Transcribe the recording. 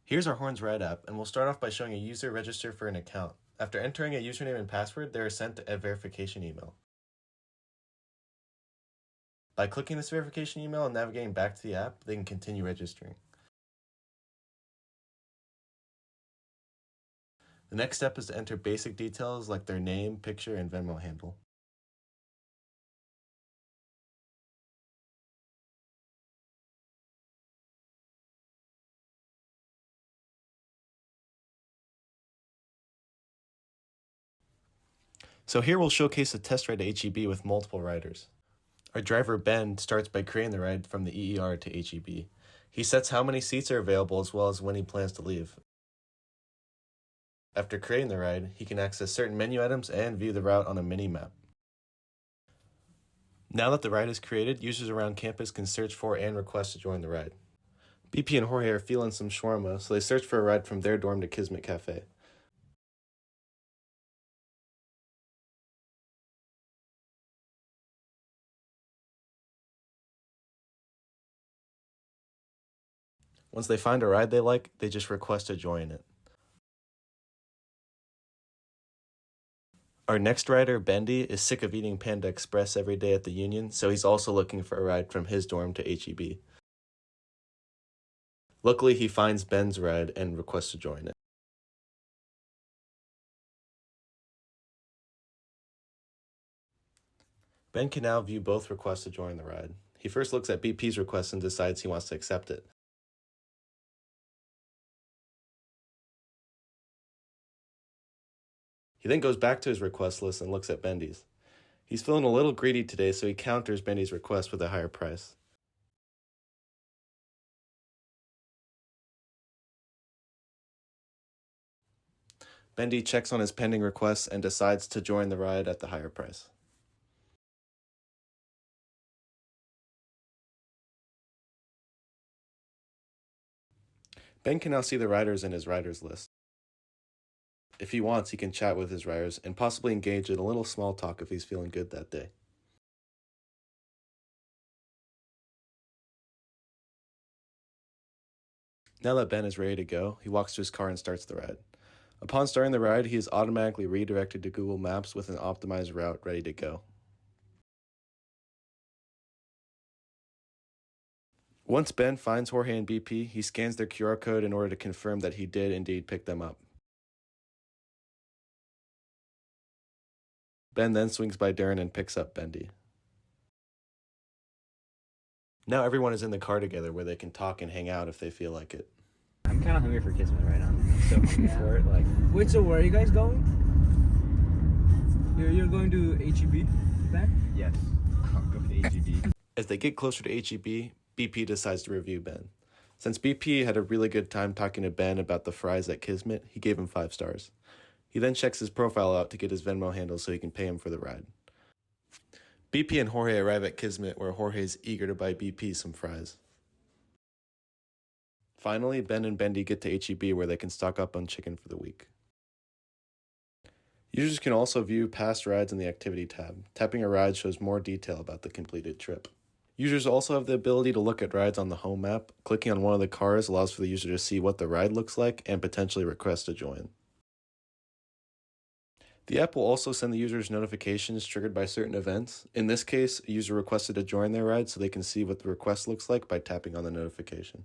Here's our HornsRide app, and we'll start off by showing a user register for an account. After entering a username and password, they are sent a verification email. By clicking this verification email and navigating back to the app, they can continue registering. The next step is to enter basic details like their name, picture, and Venmo handle. So here we'll showcase a test ride to HEB with multiple riders. Our driver Ben starts by creating the ride from the EER to HEB. He sets how many seats are available as well as when he plans to leave. After creating the ride, he can access certain menu items and view the route on a mini-map. Now that the ride is created, users around campus can search for and request to join the ride. BP and Jorge are feeling some shawarma, so they search for a ride from their dorm to Kismet Cafe. Once they find a ride they like, they just request to join it. Our next rider, Bendy, is sick of eating Panda Express every day at the Union, so he's also looking for a ride from his dorm to HEB. Luckily, he finds Ben's ride and requests to join it. Ben can now view both requests to join the ride. He first looks at BP's request and decides he wants to accept it. He then goes back to his request list and looks at Bendy's. He's feeling a little greedy today, so he counters Bendy's request with a higher price. Bendy checks on his pending requests and decides to join the ride at the higher price. Ben can now see the riders in his riders list. If he wants, he can chat with his riders and possibly engage in a little small talk if he's feeling good that day. Now that Ben is ready to go, he walks to his car and starts the ride. Upon starting the ride, he is automatically redirected to Google Maps with an optimized route ready to go. Once Ben finds Jorge and BP, he scans their QR code in order to confirm that he did indeed pick them up. Ben then swings by Darren and picks up Bendy. Now everyone is in the car together where they can talk and hang out if they feel like it. I'm kind of hungry for Kismet right now. I'm so hungry for it. Wait, so where are you guys going? You're going to HEB back? Yes, I'll go to HEB. As they get closer to HEB, BP decides to review Ben. Since BP had a really good time talking to Ben about the fries at Kismet, he gave him 5 stars. He then checks his profile out to get his Venmo handle so he can pay him for the ride. BP and Jorge arrive at Kismet where Jorge is eager to buy BP some fries. Finally, Ben and Bendy get to HEB where they can stock up on chicken for the week. Users can also view past rides in the Activity tab. Tapping a ride shows more detail about the completed trip. Users also have the ability to look at rides on the home map. Clicking on one of the cars allows for the user to see what the ride looks like and potentially request to join. The app will also send the users notifications triggered by certain events. In this case, a user requested to join their ride so they can see what the request looks like by tapping on the notification.